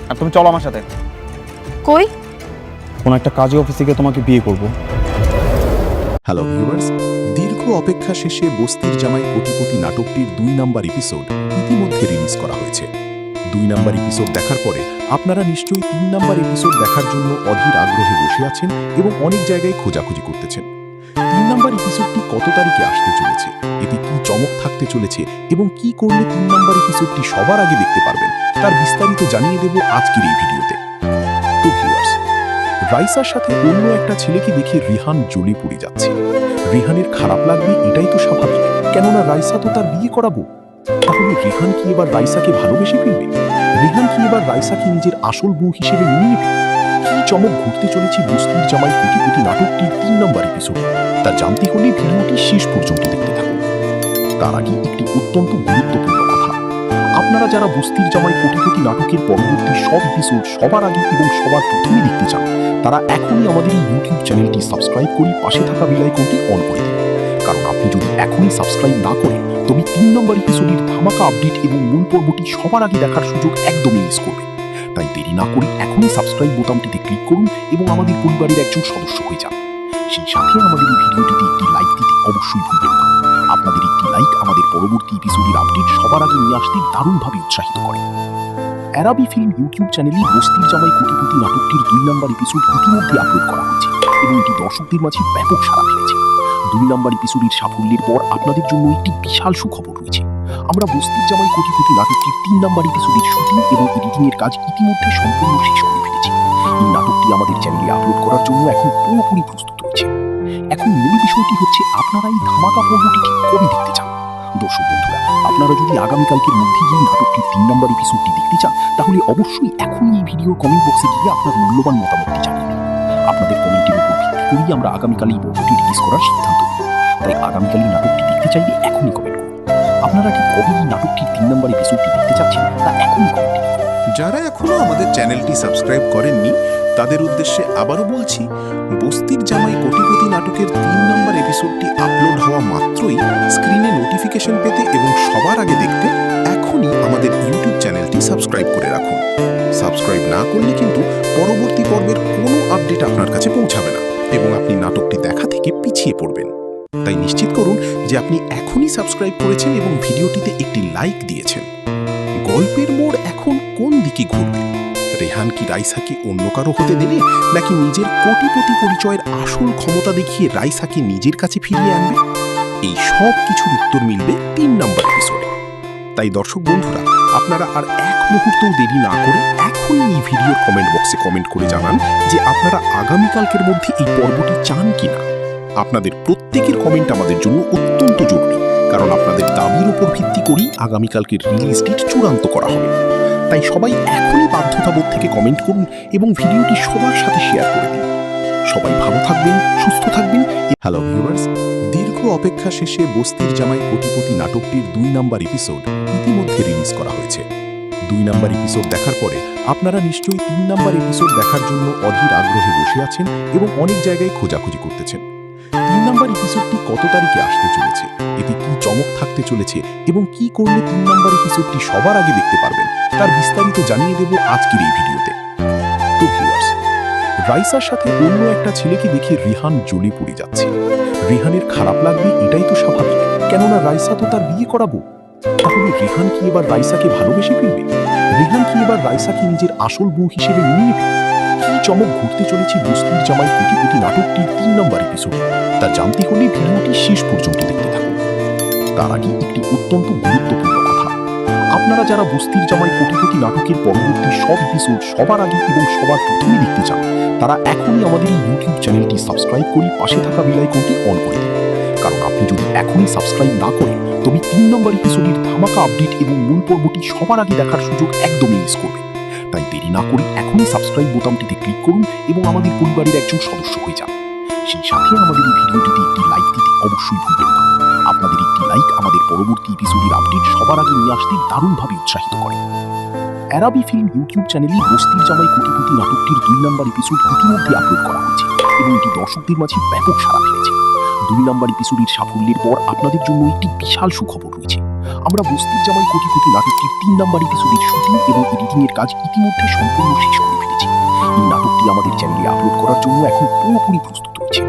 আর তুমি চলো আমার সাথে। কই? কোন একটা কাজে অফিসে গিয়ে তোমাকে বিয়ে করব। হ্যালো ভিউয়ার্স, দীর্ঘ অপেক্ষা শেষে বস্তির জামাই কোটিপতি নাটকটির 2 নাম্বার এপিসোড ইতিমধ্যে রিলিজ করা হয়েছে। 2 নাম্বার এপিসোড দেখার পরে আপনারা নিশ্চয়ই 3 নাম্বার এপিসোড দেখার জন্য অধীর আগ্রহে বসে আছেন এবং অনেক জায়গায় খোঁজাখুঁজি করতেছেন। 3 নাম্বার এপিসোডটি কত তারিখে আসতে চলেছে, এতে কি চমক থাকতে চলেছে এবং কি করলে 3 নাম্বার এপিসোডটি সবার আগে দেখতে পারবেন তার বিস্তারিত জানিয়ে দেব আজকের এই ভিডিওতে। তো ভিউয়ার্স, রাইসার সাথে অন্য একটা ছেলেকে দেখে রিহান জ্বলে পড়ে যাচ্ছে। রিহানের খারাপ লাগবে এটাই তো স্বাভাবিক, কেননা রাইসা তো তার বিয়ে করাবো। তাহলে রিহান কি এবার রাইসাকে ভালোবেসে ফেলবে? রিহান কি এবার রাইসাকে নিজের আসল বউ হিসেবে মেনে নেবে? কি চমক ঘটতে চলেছে বস্তির জামাই কোটিপতি নাটকটির 3 নম্বর এপিসোড, তা জানতে হলে ভিডিওটি শেষ পর্যন্ত দেখতে থাকুন। তার আগে একটি অত্যন্ত গুরুত্বপূর্ণ কথা, আপনারা যারা বস্তির জামাই কোটিপতি নাটকের পরবর্তী সব এপিসোড সবার আগে এবং সবার প্রথমে দেখতে চান, তারা এখনই আমাদের এই ইউটিউব চ্যানেলটি সাবস্ক্রাইব করে পাশে থাকা বেল আইকনটি অন করে দিন। কারণ আপনি যদি এখনই সাবস্ক্রাইব না করেন তবে 3 নম্বর এপিসোডের ধামাকা আপডেট এবং মূল পর্বটি সবার আগে দেখার সুযোগ একদমই মিস করবেন। তাই দেরি না করে এখনই সাবস্ক্রাইব বোতামটিতে ক্লিক করুন এবং আমাদের পরিবারের একজন সদস্য হয়ে যান। সেই সাথে আমাদের এই ভিডিওটিতে একটি লাইক দিতে অবশ্যই ভুলবেন না। আপনাদের একটি লাইক আমাদের পরবর্তী এপিসোডের আপডেট সবার আগে নিয়ে আসতে দারুণভাবে উৎসাহিত করে। অ্যারাবি ফিল্ম ইউটিউব চ্যানেলে বস্তির জামাই কোটিপতি নাটকটির 2 নম্বর এপিসোড ইতিমধ্যে আপলোড করা হয়েছে এবং এটি দর্শকদের মাঝে ব্যাপক সাড়া ফেলেছে। 2 নম্বর এপিসোডের সাফল্যের পর আপনাদের জন্য একটি বিশাল সুখবর রয়েছে। আমরা বস্তির জামাই কোটিপতি নাটকটির 3 নম্বর এপিসোডের শুটিং এবং এডিটিং এর কাজ ইতিমধ্যে সম্পূর্ণ শেষ করে ফেলেছি। এই নাটকটি আমাদের চ্যানেলে আপলোড করার জন্য এখন পুরোপুরি প্রস্তুত রয়েছে। এখন মূল বিষয়টি হচ্ছে আপনারা এই ধামাকা পর্বটি ঠিক কবে দেখতে চান। দর্শক বন্ধুরা, আপনারা যদি আগামীকালকের মধ্যেই এই নাটকটির 3 নম্বর এপিসোডটি দেখতে চান, তাহলে অবশ্যই এখনই এই ভিডিওর কমেন্ট বক্সে গিয়ে আপনার মূল্যবান মতামতটি জানিয়ে দিন। আপনাদের কমেন্টের উপর ভিত্তি করেই আমরা আগামীকাল এই পর্বটি রিলিজ করার সিদ্ধান্ত নেব। তাই আগামীকাল এই নাটকটি দেখতে চাইলে এখনই কমেন্ট করুন। আপনারা ঠিক কবে এই নাটকটির 3 নম্বর এপিসোডটি দেখতে চাচ্ছেন তা এখনই কমেন্টে লিখুন। যারা এখনো আমাদের চ্যানেলটি সাবস্ক্রাইব করেননি তাদের উদ্দেশ্যে আবারও বলছি, বস্তির জামাই কোটিপতি নাটকের 3 নম্বর এপিসোডটি আপলোড হওয়া মাত্রই স্ক্রিনে নোটিফিকেশন পেতে এবং সবার আগে দেখতে এখনই আমাদের ইউটিউব চ্যানেলটি সাবস্ক্রাইব করে রাখুন। সাবস্ক্রাইব না করলে কিন্তু পরবর্তী পর্বের কোনো আপডেট আপনার কাছে পৌঁছাবে না এবং আপনি নাটকটি দেখা থেকে পিছিয়ে পড়বেন। তাই নিশ্চিত করুন যে আপনি এখনই সাবস্ক্রাইব করেছেন এবং ভিডিওটিতে একটি লাইক দিয়েছেন। গল্পের মোড় এখন কোন দিকে ঘুরবে? রেহান কি রাইসাকে অন্য কারো হতে দেবে, নাকি নিজের কোটিপতি পরিচয়ের আসল ক্ষমতা দেখিয়ে রাইসাকে নিজের কাছে ফিরিয়ে আনবে? এই সব কিছুর উত্তর মিলবে 3 নম্বর এপিসোডে। তাই দর্শক বন্ধুরা, আপনারা আর এক মুহূর্তও দেরি না করে এখনই এই ভিডিওর কমেন্ট বক্সে কমেন্ট করে জানান যে আপনারা আগামীকালকের মধ্যে এই পর্বটি চান কিনা। আপনাদের প্রত্যেকের কমেন্ট আমাদের জন্য অত্যন্ত জরুরি, কারণ আপনাদের দাবির উপর ভিত্তি করেই আগামীকালকের রিলিজ ডেট চূড়ান্ত করা হবে। তাই সবাই এখনই বাধ্যতাবোধ থেকে কমেন্ট করুন এবং ভিডিওটি সবার সাথে শেয়ার করে দিন। সবাই ভালো থাকবেন, সুস্থ থাকবেন। হ্যালো ভিউয়ার্স, দীর্ঘ অপেক্ষা শেষে বস্তির জামাই কোটিপতি নাটকটির 2 নম্বর এপিসোড ইতিমধ্যে রিলিজ করা হয়েছে। 2 নম্বর এপিসোড দেখার পরে আপনারা নিশ্চয়ই 3 নম্বর এপিসোড দেখার জন্য অধীর আগ্রহে বসে আছেন এবং অনেক জায়গায় খোঁজাখুঁজি করতেছেন। 3 নম্বর এপিসোডটি কত তারিখে আসতে চলেছে, এতে কি চমক থাকতে চলেছে এবং কি করলে 3 নম্বর এপিসোডটি সবার আগে দেখতে পারবেন তার বিস্তারিত জানিয়ে দেব আজকের এই ভিডিওতে। তো ভিউয়ার্স, রাইসার সাথে অন্য একটা ছেলেকে দেখে রিহান জ্বলে পড়ে যাচ্ছে। রিহানের খারাপ লাগবে এটাই তো স্বাভাবিক, কেননা রাইসা তো তার বিয়ে করাবো। তাহলে রিহান কি এবার রাইসাকে ভালোবেসে ফেলবে? রিহান কি এবার রাইসাকে নিজের আসল বউ হিসেবে মেনে নেবে? কি চমক ঘটতে চলেছে বস্তির জামাই কোটিপতি নাটকটির 3 নম্বর এপিসোড, তা জানতে হলে ভিডিওটি শেষ পর্যন্ত দেখতে থাকুন। তার আগে একটি অত্যন্ত গুরুত্বপূর্ণ কথা, আপনারা যারা বস্তির জামাই কোটিপতি নাটকের পরবর্তী সব এপিসোড সবার আগে এবং সবার প্রথমে দেখতে চান, তারা এখনই আমাদের এই ইউটিউব চ্যানেলটি সাবস্ক্রাইব করে পাশে থাকা বেল আইকনটি অন করে দিন। কারণ আপনি যদি এখনই সাবস্ক্রাইব না করেন তবে 3 নম্বর এপিসোডের ধামাকা আপডেট এবং মূল পর্বটি সবার আগে দেখার সুযোগ একদমই মিস করবেন। তাই দেরি না করে এখনই সাবস্ক্রাইব বোতামটিতে ক্লিক করুন এবং আমাদের পরিবারের একজন সদস্য হয়ে যান। সেই সাথে আমাদের এই ভিডিওটিতে একটি লাইক দিতে অবশ্যই ভুলবেন না। আপনাদের একটি লাইক আমাদের পরবর্তী এপিসোডের আপডেট সবার আগে নিয়ে আসতে দারুণভাবে উৎসাহিত করে। অ্যারাবি ফিল্ম ইউটিউব চ্যানেলে বস্তির জামাই কোটিপতি নাটকটির 2 নম্বর এপিসোড ইতিমধ্যে আপলোড করা হয়েছে এবং এটি দর্শকদের মাঝে ব্যাপক সাড়া ফেলেছে। 2 নম্বর এপিসোডের সাফল্যের পর আপনাদের জন্য একটি বিশাল সুখবর রয়েছে। আমরা বস্তির জামাই কোটিপতি নাটকটির ৩ নম্বর এপিসোডের শুটিং এবং এডিটিং এর কাজ ইতিমধ্যে সম্পূর্ণ শেষ করে ফেলেছি। এই নাটকটি আমাদের চ্যানেলে আপলোড করার জন্য এখন পুরোপুরি প্রস্তুত রয়েছে।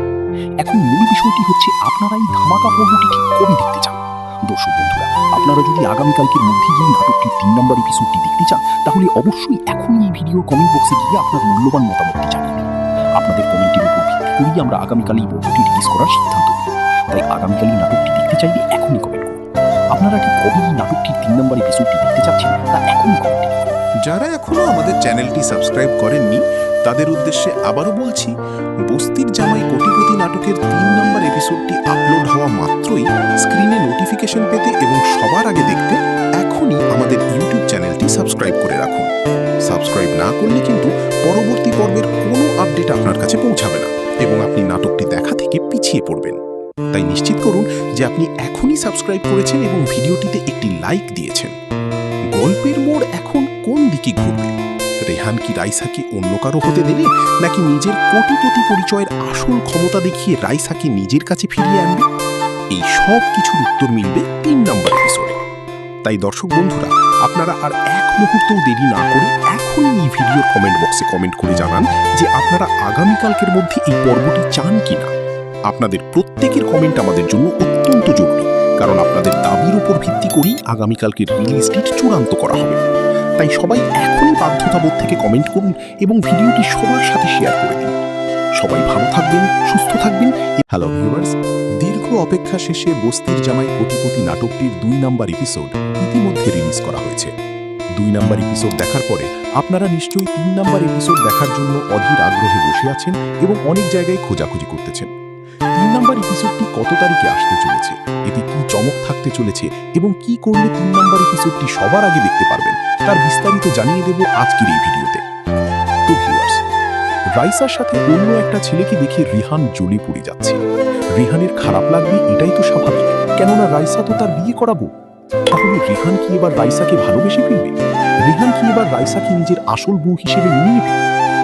এখন মূল বিষয়টি হচ্ছে আপনারা এই ধামাকা পর্বটি ঠিক কবে দেখতে চান। দর্শক বন্ধুরা, আপনারা যদি আগামীকালকের মধ্যে এই নাটকটির ৩ নম্বর এপিসোডটি দেখতে চান, তাহলে অবশ্যই এখনই এই ভিডিওর কমেন্ট বক্সে গিয়ে আপনার মূল্যবান মতামতটি জানিয়ে দিন। আপনাদের কমেন্টের উপর ভিত্তি করেই আমরা আগামীকাল এই পর্বটি রিলিজ করার সিদ্ধান্ত নেব। তাই আগামীকাল এই নাটকটি দেখতে চাইলে এখনই কমেন্ট করুন। আপনারা ঠিক কবে এই নাটকটির ৩ নম্বর এপিসোডটি দেখতে চাচ্ছেন তা এখনই কমেন্ট করুন। যারা এখনো আমাদের চ্যানেলটি সাবস্ক্রাইব করেননি তাদের উদ্দেশ্যে আবারও বলছি, বস্তির জামাই কোটিপতি নাটকের ৩ নম্বর এপিসোডটি আপলোড হওয়া মাত্রই স্ক্রিনে নোটিফিকেশন পেতে এবং সবার আগে দেখতে এখনই আমাদের ইউটিউব চ্যানেলটি সাবস্ক্রাইব করে রাখুন। সাবস্ক্রাইব না করলে কিন্তু পরবর্তী পর্বের কোনো আপডেট আপনার কাছে পৌঁছাবে না এবং আপনি নাটকটি দেখা থেকে পিছিয়ে পড়বেন। তাই নিশ্চিত করুন যে আপনি এখনই সাবস্ক্রাইব করেছেন এবং ভিডিওটিতে একটি লাইক দিয়েছেন। গল্পের মোড় এখন কোন দিকে ঘুরবে? রেহান কি রাইসাকে অন্য কারো হতে দেবে, নাকি নিজের কোটিপতি পরিচয়ের আসল ক্ষমতা দেখিয়ে রাইসাকে নিজের কাছে ফিরিয়ে আনবে? এই সব কিছুর উত্তর মিলবে ৩ নম্বর এপিসোডে। তাই দর্শক বন্ধুরা, আপনারা আর এক মুহূর্তও দেরি না করে এখনই এই ভিডিওর কমেন্ট বক্সে কমেন্ট করে জানান যে আপনারা আগামীকালকের মধ্যে এই পর্বটি চান কিনা। আপনাদের প্রত্যেকের কমেন্ট আমাদের জন্য অত্যন্ত জরুরি, কারণ আপনাদের দাবির উপর ভিত্তি করেই আগামীকালকের রিলিজ ডেট চূড়ান্ত করা হবে। তাই সবাই এখনই বাধ্যতাবোধ থেকে কমেন্ট করুন এবং ভিডিওটি সবার সাথে শেয়ার করে দিন। সবাই ভালো থাকবেন, সুস্থ থাকবেন। হ্যালো ভিউয়ার্স, দীর্ঘ অপেক্ষা শেষে বস্তির জামাই কোটিপতি নাটকটির ২ নম্বর এপিসোড ইতিমধ্যে রিলিজ করা হয়েছে। ২ নম্বর এপিসোড দেখার পরে আপনারা নিশ্চয়ই ৩ নম্বর এপিসোড দেখার জন্য অধীর আগ্রহে বসে আছেন এবং অনেক জায়গায় খোঁজাখুঁজি করতেছেন। ৩ নম্বর এপিসোডটি কত তারিখে আসতে চলেছে, এতে কি চমক থাকতে চলেছে এবং কি করলে ৩ নম্বর এপিসোডটি সবার আগে দেখতে পারবেন, তার বিস্তারিত জানিয়ে দেব আজকের এই ভিডিওতে। তো ভিউয়ার্স, রাইসার সাথে অন্য একটা ছেলেকে দেখে রিহান জ্বলে পড়ে যাচ্ছে। রিহানের খারাপ লাগবে এটাই তো স্বাভাবিক, কেননা রাইসা তো তার বিয়ে করাবো। তাহলে রিহান কি এবার রাইসাকে ভালোবেসে ফেলবে? রিহান কি এবার রাইসাকে নিজের আসল বউ হিসেবে মেনে নেবে?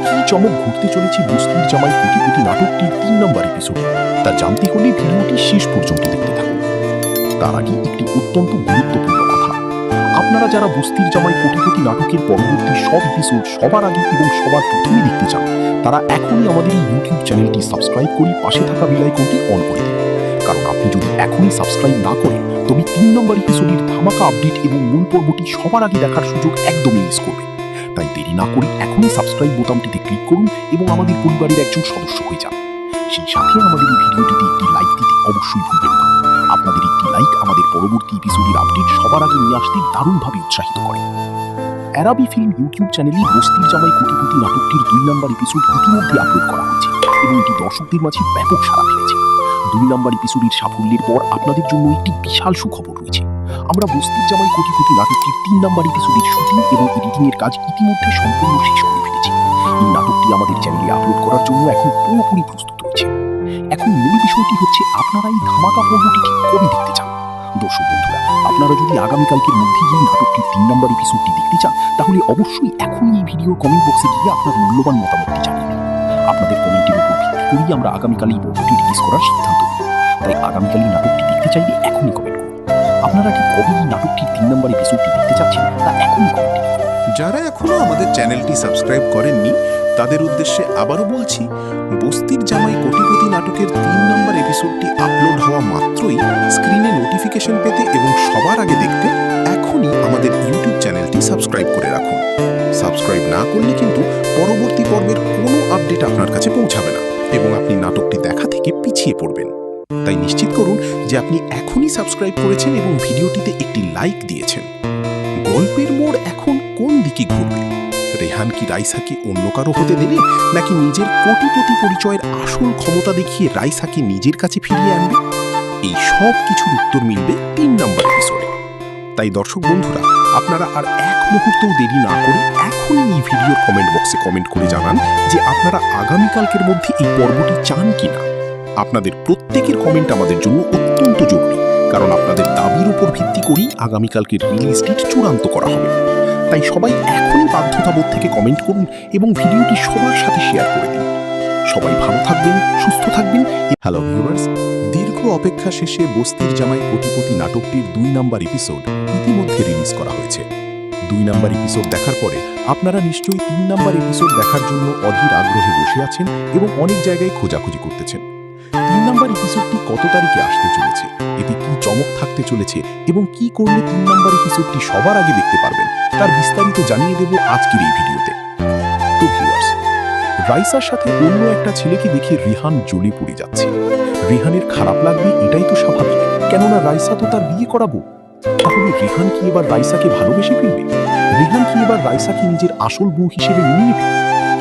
কি চমক ঘুরতে চলেছে বস্তির জামাই কোটিপতি নাটকটির ৩ নম্বর এপিসোডে, তা জানতে হলে ভিডিওটি শেষ পর্যন্ত দেখতে থাকুন। তার আগে একটি অত্যন্ত গুরুত্বপূর্ণ কথা, আপনারা যারা বস্তির জামাই কোটিপতি নাটকের পরবর্তী সব এপিসোড সবার আগে এবং সবার প্রথমে দেখতে চান, তারা এখনই আমাদের এই ইউটিউব চ্যানেলটি সাবস্ক্রাইব করে পাশে থাকা বেল আইকনটি অন করে দিন। কারণ আপনি যদি এখনই সাবস্ক্রাইব না করেন, তবে ৩ নম্বর এপিসোডের ধামাকা আপডেট এবং মূল পর্বটি সবার আগে দেখার সুযোগ একদমই মিস করবেন। তাই দেরি না করে এখনই সাবস্ক্রাইব বোতামটিতে ক্লিক করুন এবং আমাদের পরিবারের একজন সদস্য হয়ে যান। সেই সাথে আমাদের এই ভিডিওটিতে একটি লাইক দিতে অবশ্যই ভুলবেন না। আপনাদের একটি লাইক আমাদের পরবর্তী এপিসোডের আপডেট সবার আগে নিয়ে আসতে দারুণভাবে উৎসাহিত করে। অ্যারাবি ফিল্ম ইউটিউব চ্যানেলে বস্তির জামাই কোটিপতি নাটকটির ২ নম্বর এপিসোড ইতিমধ্যে আপলোড করা হয়েছে এবং এটি দর্শকদের মাঝে ব্যাপক সাড়া ফেলেছে। ২ নম্বর এপিসোডের সাফল্যের পর আপনাদের জন্য একটি বিশাল সুখবর রয়েছে। আমরা বস্তির জামাই কোটিপতি নাটকটির ৩ নম্বর এপিসোডের শুটিং এবং এডিটিং এর কাজ ইতিমধ্যে সম্পূর্ণ শেষ করে ফেলেছি। এই নাটকটি আমাদের চ্যানেলে আপলোড করার জন্য এখন পুরোপুরি প্রস্তুত রয়েছে। এখন মূল বিষয়টি হচ্ছে আপনারা এই ধামাকা পর্বটি ঠিক কবে দেখতে চান। দর্শক বন্ধুরা, আপনারা যদি আগামীকালকের মধ্যে এই নাটকটির ৩ নম্বর এপিসোডটি দেখতে চান, তাহলে অবশ্যই এখনই এই ভিডিওর কমেন্ট বক্সে গিয়ে আপনার মূল্যবান মতামতটি জানিয়ে দিন। আপনাদের কমেন্টের উপর ভিত্তি করেই আমরা আগামীকাল এই পর্বটি রিলিজ করার সিদ্ধান্ত নেব। তাই আগামীকাল এই নাটকটি দেখতে চাইলে এখনই কমেন্ট করুন। আপনারা ঠিক কবে এই নাটকটির ৩ নম্বর এপিসোডটি দেখতে চাচ্ছেন তা এখনই কমেন্ট করুন। যারা এখনো আমাদের চ্যানেলটি সাবস্ক্রাইব করেননি তাদের উদ্দেশ্যে আবারও বলছি, বস্তির জামাই কোটিপতি নাটকের ৩ নম্বর এপিসোডটি আপলোড হওয়া মাত্রই স্ক্রিনে নোটিফিকেশন পেতে এবং সবার আগে দেখতে এখনই আমাদের ইউটিউব চ্যানেলটি সাবস্ক্রাইব করে রাখুন। সাবস্ক্রাইব না করলে কিন্তু পরবর্তী পর্বের কোনো আপডেট আপনার কাছে পৌঁছাবে না এবং আপনি নাটকটি দেখা থেকে পিছিয়ে পড়বেন। তাই নিশ্চিত করুন যে আপনি এখনই সাবস্ক্রাইব করেছেন এবং ভিডিওটিতে একটি লাইক দিয়েছেন। গল্পের মোড় এখন কোন দিকে ঘুরবে? রেহান কি রাইসাকে অন্য কারো হতে দেবে, নাকি নিজের কোটিপতি পরিচয়ের আসল ক্ষমতা দেখিয়ে রাইসাকে নিজের কাছে ফিরিয়ে আনবে? এই সব কিছুর উত্তর মিলবে ৩ নম্বর এপিসোডে। তাই দর্শক বন্ধুরা, আপনারা আর এক মুহূর্তও দেরি না করে এখনই এই ভিডিওর কমেন্ট বক্সে কমেন্ট করে জানান যে আপনারা আগামীকালকের মধ্যে এই পর্বটি চান কিনা। আপনাদের প্রত্যেকের কমেন্ট আমাদের জন্য অত্যন্ত জরুরি, কারণ আপনাদের দাবির উপর ভিত্তি করেই আগামীকালকের রিলিজ ডেট চূড়ান্ত করা হবে। তাই সবাই এখনই বাধ্যতাবোধ থেকে কমেন্ট করুন এবং ভিডিওটি সবার সাথে শেয়ার করে দিন। সবাই ভালো থাকবেন, সুস্থ থাকবেন। হ্যালো ভিউয়ার্স, দীর্ঘ অপেক্ষা শেষে বস্তির জামাই কোটিপতি নাটকটির ২ নম্বর এপিসোড ইতিমধ্যে রিলিজ করা হয়েছে। 2 নাম্বার এপিসোড দেখার পরে আপনারা নিশ্চয়ই 3 নাম্বার এপিসোড দেখার জন্য অধীর আগ্রহে বসে আছেন এবং অনেক জায়গায় খোঁজাখুঁজি করতেছেন। 3 নাম্বার এপিসোডটি কত তারিখে আসতে চলেছে, এতে কি চমক থাকতে চলেছে এবং কি করলে 3 নাম্বার এপিসোডটি সবার আগে দেখতে পারবেন তার বিস্তারিত জানিয়ে দেব আজকের এই ভিডিওতে। তো ভিউয়ার্স, রাইসার সাথে অন্য একটা ছেলেকে দেখে রিহান জ্বলে পড়ে যাচ্ছে। রিহানের খারাপ লাগবে এটাই তো স্বাভাবিক, কেননা রাইসা তো তার বিয়ে করাবো। তাহলে রিহান কি এবার রাইসাকে ভালোবেসে ফেলবে? রিহান কি এবার রাইসাকে নিজের আসল বউ হিসেবে মেনে নেবে?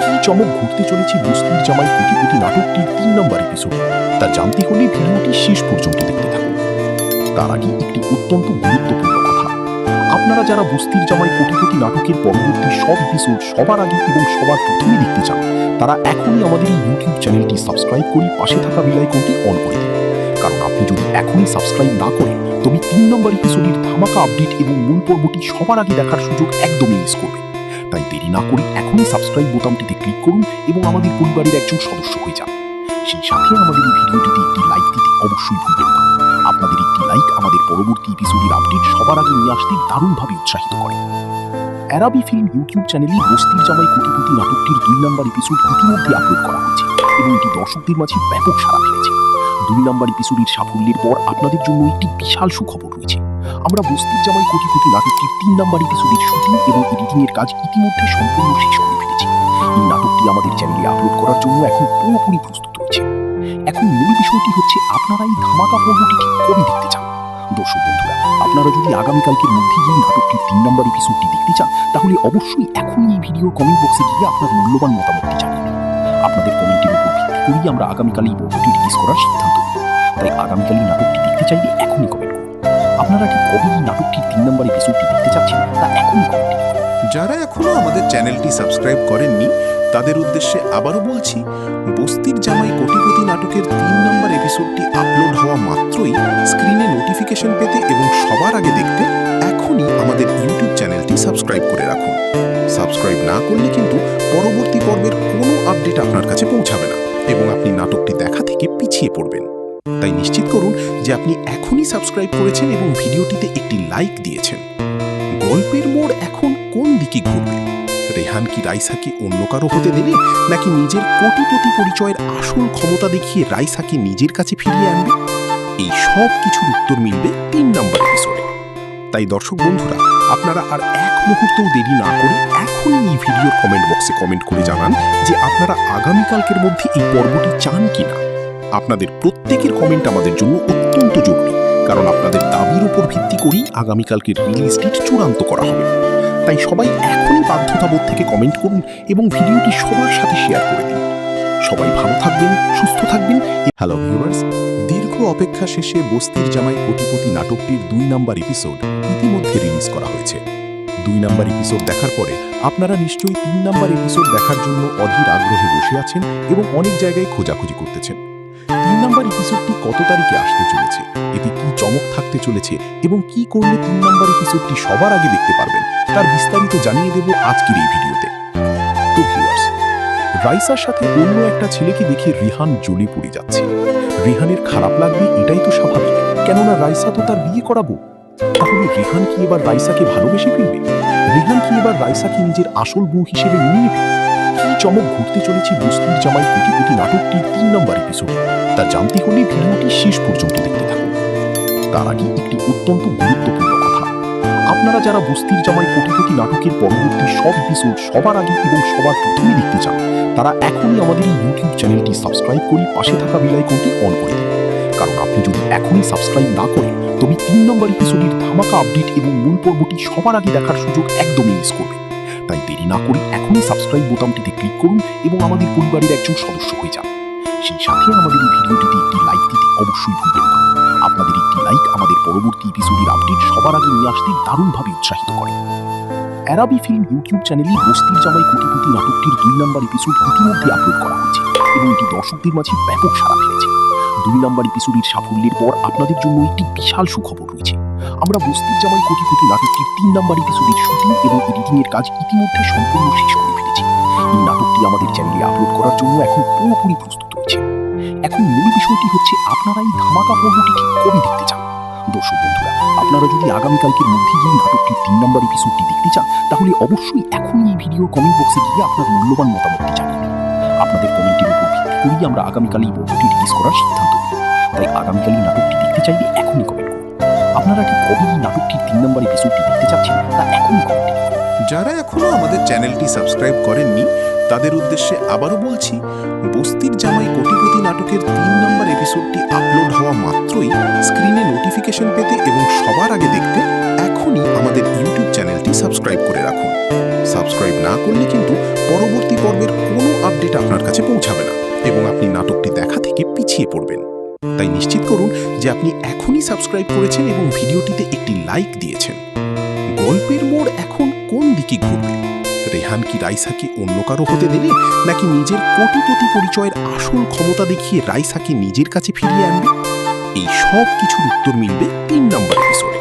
কি চমক ঘটতে চলেছে বস্তির জামাই কোটিপতি নাটকটির 3 নম্বর এপিসোড, তা জানতে হলে ভিডিওটি শেষ পর্যন্ত দেখতে থাকুন। তার আগে একটি অত্যন্ত গুরুত্বপূর্ণ কথা, আপনারা যারা বস্তির জামাই কোটিপতি নাটকের পরবর্তী সব এপিসোড সবার আগে এবং সবার প্রথমে দেখতে চান, তারা এখনই আমাদের এই ইউটিউব চ্যানেলটি সাবস্ক্রাইব করে পাশে থাকা বেল আইকনটি অন করে দিন। কারণ আপনি যদি এখনই সাবস্ক্রাইব না করেন তবে 3 নম্বর এপিসোডের ধামাকা আপডেট এবং মূল পর্বটি সবার আগে দেখার সুযোগ একদমই মিস করবেন। তাই দেরি না করে এখনই সাবস্ক্রাইব বোতামটিতে ক্লিক করুন এবং আমাদের পরিবারের একজন সদস্য হয়ে যান। সেই সাথে আমাদের এই ভিডিওটিতে একটি লাইক দিতে অবশ্যই ভুলবেন না। আপনাদের একটি লাইক আমাদের পরবর্তী এপিসোডের আপডেট সবার আগে নিয়ে আসতে দারুণভাবে উৎসাহিত করে। অ্যারাবি ফিল্ম ইউটিউব চ্যানেলে বস্তির জামাই কোটিপতি নাটকটির 2 নম্বর এপিসোড ইতিমধ্যে আপলোড করা হয়েছে এবং এটি দর্শকদের মাঝে ব্যাপক সাড়া ফেলেছে। 2 নম্বর এপিসোডের সাফল্যের পর আপনাদের জন্য একটি বিশাল সুখবর রয়েছে। আমরা বস্তির জামাই কোটিপতি নাটকটির 3 নম্বর এপিসোডের শুটিং এবং এডিটিং এর কাজ ইতিমধ্যে সম্পূর্ণ শেষ করে ফেলেছি। এই নাটকটি আমাদের চ্যানেলে আপলোড করার জন্য এখন পুরোপুরি প্রস্তুত রয়েছে। এখন মূল বিষয়টি হচ্ছে আপনারা এই ধামাকা পর্বটি ঠিক কবে দেখতে চান। দর্শক বন্ধুরা, আপনারা যদি আগামীকালকের মধ্যেই এই নাটকটির 3 নম্বর এপিসোডটি দেখতে চান, তাহলে অবশ্যই এখনই এই ভিডিওর কমেন্ট বক্সে গিয়ে আপনার মূল্যবান মতামতটি জানিয়ে দিন। আপনাদের কমেন্টের উপর ভিত্তি করেই আমরা আগামীকাল এই পর্বটি রিলিজ করার সিদ্ধান্ত নেব। তাই আগামীকাল এই নাটকটি দেখতে চাইলে এখনই কমেন্ট করুন। আপনারা ঠিক কবে এই নাটকটির 3 নম্বর এপিসোডটি দেখতে চাচ্ছেন তা এখনই কমেন্টে লিখুন। যারা এখনো আমাদের চ্যানেলটি সাবস্ক্রাইব করেননি তাদের উদ্দেশ্যে আবারও বলছি, বস্তির জামাই কোটিপতি নাটকের 3 নম্বর এপিসোডটি আপলোড হওয়া মাত্রই স্ক্রিনে নোটিফিকেশন পেতে এবং সবার আগে দেখতে এখনই আমাদের ইউটিউব চ্যানেলটি সাবস্ক্রাইব করে রাখুন। সাবস্ক্রাইব না করলে কিন্তু পরবর্তী পর্বের কোনো আপডেট আপনার কাছে পৌঁছাবে না এবং আপনি নাটকটি দেখা থেকে পিছিয়ে পড়বেন। তাই নিশ্চিত করুন যে আপনি এখনই সাবস্ক্রাইব করেছেন এবং ভিডিওটিতে একটি লাইক দিয়েছেন। গল্পের মোড় এখন কোন দিকে ঘুরবে? রেহান কি রাইসাকে অন্য কারো হতে দেবে, নাকি নিজের কোটিপতি পরিচয়ের আসল ক্ষমতা দেখিয়ে রাইসাকে নিজের কাছে ফিরিয়ে আনবে? এই সব কিছুর উত্তর মিলবে 3 নম্বর এপিসোডে। তাই দর্শক বন্ধুরা, আপনারা আর এক মুহূর্তও দেরি না করে এখনই এই ভিডিওর কমেন্ট বক্সে কমেন্ট করে জানান যে আপনারা আগামীকালকের মধ্যে এই পর্বটি চান কিনা। আপনাদের প্রত্যেকের কমেন্ট আমাদের জন্য অত্যন্ত জরুরি, কারণ আপনাদের দাবির উপর ভিত্তি করেই আগামীকালকের রিলিজ ডেট চূড়ান্ত করা হবে। তাই সবাই এখনই বাধ্যতাবোধ থেকে কমেন্ট করুন এবং ভিডিওটি সবার সাথে শেয়ার করে দিন। সবাই ভালো থাকবেন, সুস্থ থাকবেন। হ্যালো ভিউয়ার্স, দীর্ঘ অপেক্ষা শেষে বস্তির জামাই কোটিপতি নাটকটির 2 নম্বর এপিসোড ইতিমধ্যে রিলিজ করা হয়েছে। 2 নম্বর এপিসোড দেখার পরে আপনারা নিশ্চয়ই 3 নম্বর এপিসোড দেখার জন্য অধীর আগ্রহে বসে আছেন এবং অনেক জায়গায় খোঁজাখুঁজি করতেছেন। 3 নম্বর এপিসোডটি কত তারিখে আসতে চলেছে, এতে কি চমক থাকতে চলেছে এবং কি করলে 3 নম্বর এপিসোডটি সবার আগে দেখতে পারবেন তার বিস্তারিত জানিয়ে দেব আজকের এই ভিডিওতে। তো ভিউয়ার্স, রাইসার সাথে অন্য একটা ছেলেকে দেখে রিহান জ্বলে পড়ে যাচ্ছে। রিহানের খারাপ লাগবে এটাই তো স্বাভাবিক, কেননা রাইসা তো তার বিয়ে করাবো। তাহলে রিহান কি এবার রাইসাকে ভালোবেসে ফেলবে? রিহান কি এবার রাইসাকে নিজের আসল বউ হিসেবে মেনে নেবে? কি চমক ঘটতে চলেছে বস্তির জামাই কোটিপতি নাটকটির 3 নম্বর এপিসোড, তা জানতে হলে ভিডিওটি শেষ পর্যন্ত দেখতে থাকুন। তার আগে একটি অত্যন্ত গুরুত্বপূর্ণ কথা, আপনারা যারা বস্তির জামাই কোটিপতি নাটকের পরবর্তী সব এপিসোড সবার আগে এবং সবার প্রথমে দেখতে চান, তারা এখনই আমাদের এই ইউটিউব চ্যানেলটি সাবস্ক্রাইব করে পাশে থাকা বেল আইকনটি অন করে দিন। কারণ আপনি যদি এখনই সাবস্ক্রাইব না করেন তবে 3 নম্বর এপিসোডের ধামাকা আপডেট এবং মূল পর্বটি সবার আগে দেখার সুযোগ একদমই মিস করবেন। তাই দেরি না করে এখনই সাবস্ক্রাইব বোতামটিতে ক্লিক করুন এবং আমাদের পরিবারের একজন সদস্য হয়ে যান। সেই সাথে আমাদের এই ভিডিওটিতে একটি লাইক দিতে অবশ্যই ভুলবেন না। আপনাদের একটি লাইক আমাদের পরবর্তী এপিসোডের আপডেট সবার আগে নিয়ে আসতে দারুণভাবে উৎসাহিত করে। অ্যারাবি ফিল্ম ইউটিউব চ্যানেলে বস্তির জামাই কোটিপতি নাটকটির 2 নম্বর এপিসোড ইতিমধ্যে আপলোড করা হয়েছে এবং এটি দর্শকদের মাঝে ব্যাপক সাড়া ফেলেছে। 2 নম্বর এপিসোডের সাফল্যের পর আপনাদের জন্য একটি বিশাল সুখবর রয়েছে। আমরা বস্তির জামাই কোটিপতি নাটকটির 3 নম্বর এপিসোডের শুটিং এবং এডিটিং এর কাজ ইতিমধ্যে সম্পূর্ণ শেষ করে ফেলেছি। এই নাটকটি আমাদের চ্যানেলে আপলোড করার জন্য এখন পুরোপুরি প্রস্তুত রয়েছে। এখন মূল বিষয়টি হচ্ছে আপনারা এই ধামাকা পর্বটি ঠিক কবে দেখতে চান। দর্শক বন্ধুরা, আপনারা যদি আগামীকালকের মধ্যে এই নাটকটির 3 নম্বর এপিসোডটি দেখতে চান, তাহলে অবশ্যই এখনই এই ভিডিওর কমেন্ট বক্সে গিয়ে আপনার মূল্যবান মতামতটি জানিয়ে দিন। আপনাদের কমেন্টের উপর ভিত্তি করেই আমরা আগামীকাল এই পর্বটি রিলিজ করার সিদ্ধান্ত নেব। তাই আগামীকাল এই নাটকটি দেখতে চাইলে এখনই কমেন্ট করুন। আপনারা ঠিক কবে এই নাটকটির 3 নম্বর এপিসোডটি দেখতে চাচ্ছেন তা এখনই কমেন্ট করুন। যারা এখনো আমাদের চ্যানেলটি সাবস্ক্রাইব করেননি তাদের উদ্দেশ্যে আবারও বলছি, বস্তির জামাই কোটিপতি নাটকের 3 নম্বর এপিসোডটি আপলোড হওয়া মাত্রই স্ক্রিনে নোটিফিকেশন পেতে এবং সবার আগে দেখতে এখনই আমাদের ইউটিউব চ্যানেলটি সাবস্ক্রাইব করে রাখুন। সাবস্ক্রাইব না করলে কিন্তু পরবর্তী পর্বের কোনো আপডেট আপনার কাছে পৌঁছাবে না এবং আপনি নাটকটি দেখা থেকে পিছিয়ে পড়বেন। তাই নিশ্চিত করুন যে আপনি এখনই সাবস্ক্রাইব করেছেন এবং ভিডিওটিতে একটি লাইক দিয়েছেন। গল্পের মোড় এখন কোন দিকে ঘুরবে? রেহান কি রাইসাকে অন্য কারো হতে দেবে, নাকি নিজের কোটিপতি পরিচয়ের আসল ক্ষমতা দেখিয়ে রাইসাকে নিজের কাছে ফিরিয়ে আনবে? এই সব কিছুর উত্তর মিলবে 3 নম্বর এপিসোডে।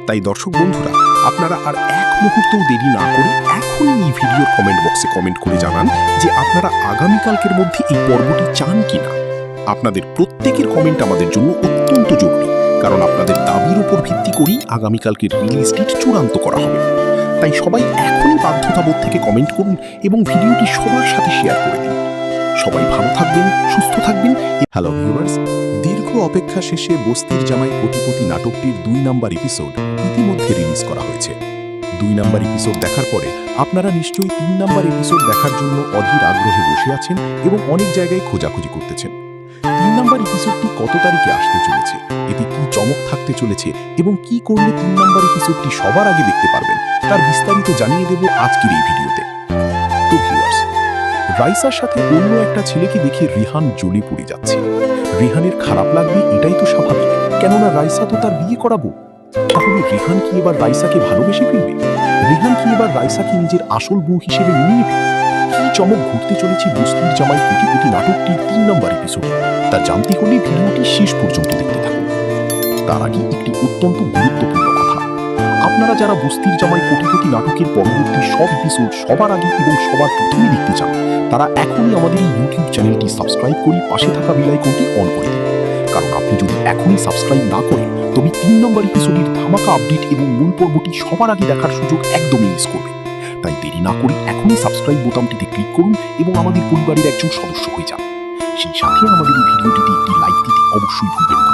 তাই দর্শক বন্ধুরা, আপনারা আর এক মুহূর্তও দেরি না করে এখনই এই ভিডিওর কমেন্ট বক্সে কমেন্ট করে জানান যে আপনারা আগামীকালকের মধ্যে এই পর্বটি চান কিনা। আপনাদের প্রত্যেকের কমেন্ট আমাদের জন্য অত্যন্ত জরুরি, কারণ আপনাদের দাবির উপর ভিত্তি করেই আগামীকালকের রিলিজ ডেট চূড়ান্ত করা হবে। তাই সবাই এখনই বাধ্যতাবোধ থেকে কমেন্ট করুন এবং ভিডিওটি সবার সাথে শেয়ার করে দিন। সবাই ভালো থাকবেন, সুস্থ থাকবেন। হ্যালো ভিউয়ার্স, দীর্ঘ অপেক্ষা শেষে বস্তির জামাই কোটিপতি নাটকটির 2 নম্বর এপিসোড ইতিমধ্যে রিলিজ করা হয়েছে। 2 নম্বর এপিসোড দেখার পরে আপনারা নিশ্চয়ই 3 নম্বর এপিসোড দেখার জন্য অধীর আগ্রহে বসে আছেন এবং অনেক জায়গায় খোঁজাখুঁজি করতেছেন। 3 নম্বর এপিসোডটি কত তারিখে আসতে চলেছে, এতে কি চমক থাকতে চলেছে এবং কি করলে 3 নম্বর এপিসোডটি সবার আগে দেখতে পারবেন তার বিস্তারিত জানিয়ে দেব আজকের এই ভিডিওতে। তো ভিউয়ার্স, রাইসার সাথে অন্য একটা ছেলেকে দেখে রিহান জ্বলে পড়ে যাচ্ছে। রিহানের খারাপ লাগবে এটাই তো স্বাভাবিক, কেননা রাইসা তো তার বিয়ে করাবো। তাহলে রিহান কি এবার রাইসাকে ভালোবেসে ফেলবে? রিহান কি এবার রাইসাকে নিজের আসল বউ হিসেবে মেনে নেবে? কি চমক ঘুরতে চলেছে বস্তির জামাই কোটিপতি নাটকটির 3 নম্বর এপিসোডে, তা জানতে হলে ভিডিওটি শেষ পর্যন্ত দেখতে থাকুন। তার আগে একটি অত্যন্ত গুরুত্বপূর্ণ কথা, আপনারা যারা বস্তির জামাই কোটিপতি নাটকের পরবর্তী সব এপিসোড সবার আগে এবং সবার প্রথমে দেখতে চান, তারা এখনই আমাদের এই ইউটিউব চ্যানেলটি সাবস্ক্রাইব করে পাশে থাকা বেল আইকনটি অন করে দিন। কারণ আপনি যদি এখনই সাবস্ক্রাইব না করেন, তবে 3 নম্বর এপিসোডের ধামাকা আপডেট এবং মূল পর্বটি সবার আগে দেখার সুযোগ একদমই মিস করবেন। তাই দেরি না করে এখনই সাবস্ক্রাইব বোতামটিতে ক্লিক করুন এবং আমাদের পরিবারের একজন সদস্য হয়ে যান। সেই সাথে আমাদের এই ভিডিওটিতে একটি লাইক দিতে অবশ্যই ভুলবেন না।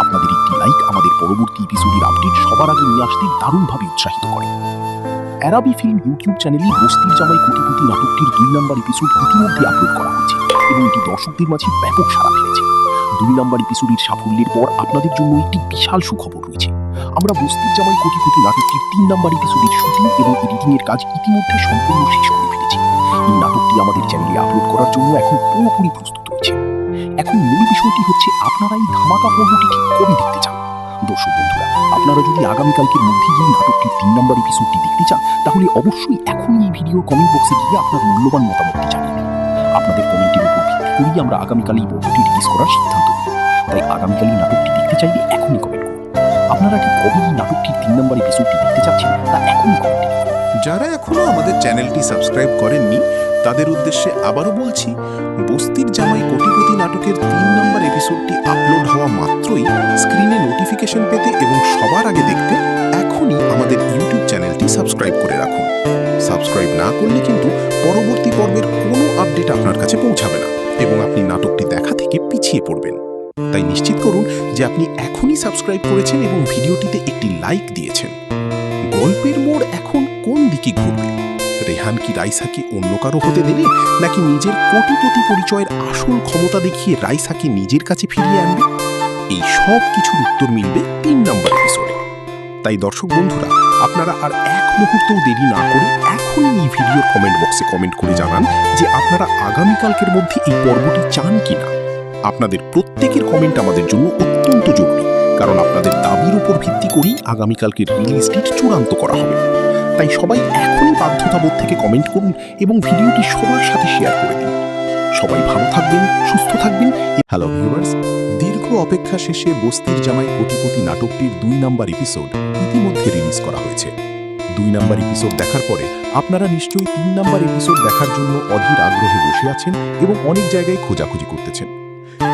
আপনাদের একটি লাইক আমাদের পরবর্তী এপিসোডের আপডেট সবার আগে নিয়ে আসতে দারুণভাবে উৎসাহিত করে। অ্যারাবি ফিল্ম ইউটিউব চ্যানেলে বস্তির জামাই কোটিপতি নাটকটির 2 নম্বর এপিসোড ইতিমধ্যে আপলোড করা হয়েছে এবং এটি দর্শকদের মাঝে ব্যাপক সাড়া ফেলেছে। 2 নম্বর এপিসোডের সাফল্যের পর আপনাদের জন্য একটি বিশাল সুখবর রয়েছে। আমরা বস্তির জামাই কোটিপতি নাটকটির 3 নম্বর এপিসোডের শুটিং এবং এডিটিং এর কাজ ইতিমধ্যে সম্পূর্ণ শেষ করে ফেলেছি। এই নাটকটি আমাদের চ্যানেলে আপলোড করার জন্য এখন পুরোপুরি প্রস্তুত রয়েছে। এখন মূল বিষয়টি হচ্ছে আপনারা এই ধামাকা পর্বটি ঠিক কবে দেখতে চান। দর্শক বন্ধুরা, আপনারা যদি আগামীকালকের মধ্যেই এই নাটকটির 3 নম্বর এপিসোডটি দেখতে চান, তাহলে অবশ্যই এখনই এই ভিডিওর কমেন্ট বক্সে গিয়ে আপনার মূল্যবান মতামতটি জানিয়ে দিন। আপনাদের কমেন্টের উপর ভিত্তি করেই আমরা আগামীকাল এই পর্বটি রিলিজ করার সিদ্ধান্ত নেব। তাই আগামীকাল এই নাটকটি দেখতে চাইলে এখনই কমেন্ট করুন। আপনারা ঠিক কবে এই নাটকটির 3 নম্বর এপিসোডটি দেখতে চাচ্ছেন তা এখনই কমেন্ট করুন। যারা এখনো আমাদের চ্যানেলটি সাবস্ক্রাইব করেননি তাদের উদ্দেশ্যে আবারও বলছি, বস্তির জামাই কোটিপতি নাটকের 3 নম্বর এপিসোডটি আপলোড হওয়া মাত্রই স্ক্রিনে নোটিফিকেশন পেতে এবং সবার আগে দেখতে এখনই আমাদের ইউটিউব চ্যানেলটি সাবস্ক্রাইব করে রাখুন। সাবস্ক্রাইব না করলে কিন্তু পরবর্তী পর্বের কোনো আপডেট আপনার কাছে পৌঁছাবে না এবং আপনি নাটকটি দেখা থেকে পিছিয়ে পড়বেন। তাই নিশ্চিত করুন যে আপনি এখনই সাবস্ক্রাইব করেছেন এবং ভিডিওটিতে একটি লাইক দিয়েছেন। গল্পের মোড় এখন কোন দিকে ঘুরবে? রেহান কি রাইসাকে অন্য কারো হতে দেবে, নাকি নিজের কোটিপতি পরিচয়ের আসল ক্ষমতা দেখিয়ে রাইসাকে নিজের কাছে ফিরিয়ে আনবে? এই সব কিছুর উত্তর মিলবে 3 নম্বর এপিসোডে। তাই দর্শক বন্ধুরা, আপনারা আর এক মুহূর্তও দেরি না করে এখনই এই ভিডিওর কমেন্ট বক্সে কমেন্ট করে জানান যে আপনারা আগামীকালকের মধ্যে এই পর্বটি চান কিনা। আপনাদের প্রত্যেকের কমেন্ট আমাদের জন্য অত্যন্ত জরুরি, কারণ আপনাদের দাবির উপর ভিত্তি করেই আগামীকালকের রিলিজ ডেট চূড়ান্ত করা হবে। তাই সবাই এখনই বাধ্যতাবোধ থেকে কমেন্ট করুন এবং ভিডিওটি সবার সাথে শেয়ার করে দিন। সবাই ভালো থাকবেন, সুস্থ থাকবেন। হ্যালো ভিউয়ার্স, দীর্ঘ অপেক্ষা শেষে বস্তির জামাই কোটিপতি নাটকটির 2 নম্বর এপিসোড ইতিমধ্যে রিলিজ করা হয়েছে। 2 নম্বর এপিসোড দেখার পরে আপনারা নিশ্চয়ই 3 নম্বর এপিসোড দেখার জন্য অধীর আগ্রহে বসে আছেন এবং অনেক জায়গায় খোঁজাখুঁজি করতেছেন।